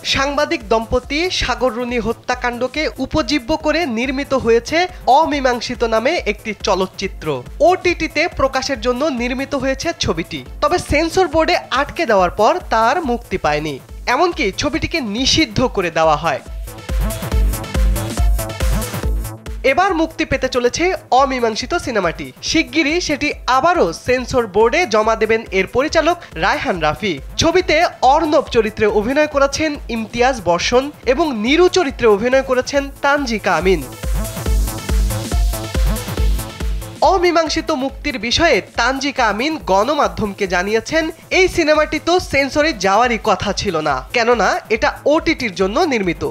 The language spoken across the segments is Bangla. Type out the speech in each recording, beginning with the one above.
সাংবাদিক দম্পতি সাগর রুনি হত্যাকাণ্ডকে উপজীব্য করে নির্মিত হয়েছে অমীমাংসিত নামে একটি চলচ্চিত্র। ওটিটিতে প্রকাশের জন্য নির্মিত হয়েছে ছবিটি, তবে সেন্সর বোর্ডে আটকে দেওয়ার পর তার মুক্তি পায়নি, এমনকি ছবিটিকে নিষিদ্ধ করে দেওয়া হয়। এবার মুক্তি পেতে চলেছে অমীমাংসিত সিনেমাটি। শিগগিরই সেটি আবারও সেন্সর বোর্ডে জমা দেবেন এর পরিচালক রায়হান রাফি। ছবিতে অর্ণব চরিত্রে অভিনয় করেছেন ইমতিয়াজ বর্ষণ এবং নিরু চরিত্রে অভিনয় করেছেন তানজিকা আমিন। অমীমাংসিত মুক্তির বিষয়ে তানজিকা আমিন গণমাধ্যমকে জানিয়েছেন, এই সিনেমাটি তো সেন্সরে যাওয়ারই কথা ছিল না, কেননা এটা ওটিটির জন্য নির্মিত।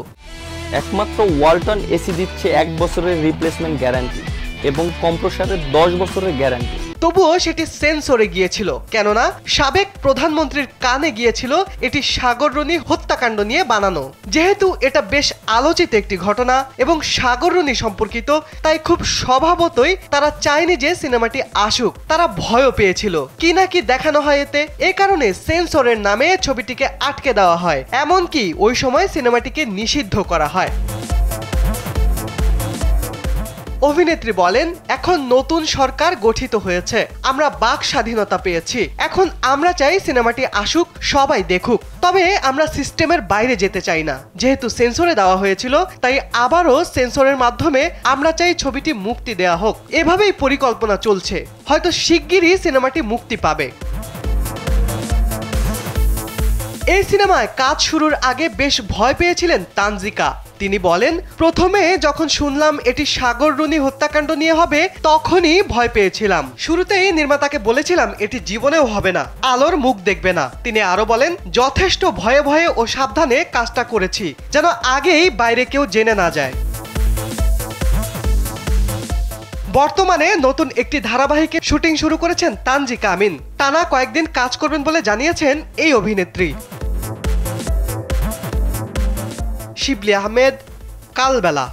একমাত্র ওয়ালটন এসি দিচ্ছে 1 বছরের রিপ্লেসমেন্ট গ্যারান্টি এবং কম্প্রেসারের 10 বছরের গ্যারান্টি। তবুও সেটি সেন্সরে গিয়েছিল, কেননা সাবেক প্রধানমন্ত্রীর কানে গিয়েছিল এটি সাগর রুনি হত্যাকাণ্ড নিয়ে বানানো। যেহেতু এটা বেশ আলোচিত একটি ঘটনা এবং সাগর রুনি সম্পর্কিত, তাই খুব স্বভাবতই তারা চায়নি যে সিনেমাটি আসুক। তারা ভয়ও পেয়েছিল কি না কি দেখানো হয় এতে। এ কারণে সেন্সরের নামে ছবিটিকে আটকে দেওয়া হয়, এমনকি ওই সময় সিনেমাটিকে নিষিদ্ধ করা হয়। অভিনেত্রী বলেন, এখন নতুন সরকার গঠিত হয়েছে, আমরা বাক স্বাধীনতা পেয়েছি, এখন আমরা চাই সিনেমাটি আসুক, সবাই দেখুক, তবে আমরা সিস্টেমের বাইরে যেতে চাই না। যেহেতু সেন্সরে দেওয়া হয়েছিল, তাই আবারও সেন্সরের মাধ্যমে আমরা চাই ছবিটি মুক্তি দেওয়া হোক। এভাবেই পরিকল্পনা চলছে, হয়তো শিগগিরই সিনেমাটি মুক্তি পাবে। এই সিনেমায় কাজ শুরুর আগে বেশ ভয় পেয়েছিলেন তানজিকা। তিনি বলেন, প্রথমে যখন শুনলাম এটি সাগর রুনি হত্যাকাণ্ড নিয়ে হবে, তখনই ভয় পেয়েছিলাম। শুরুতেই নির্মাতাকে বলেছিলাম এটি জীবনেও হবে না, আলোর মুখ দেখবে না। তিনি আরো বলেন, যথেষ্ট ভয়ে ভয়ে ও সাবধানে কাজটা করেছি, যেন আগেই বাইরে কেউ জেনে না যায়। বর্তমানে নতুন একটি ধারাবাহিকের শুটিং শুরু করেছেন তানজিকা আমিন। টানা কয়েকদিন কাজ করবেন বলে জানিয়েছেন এই অভিনেত্রী। শিবলি আহমেদ, কালবেলা।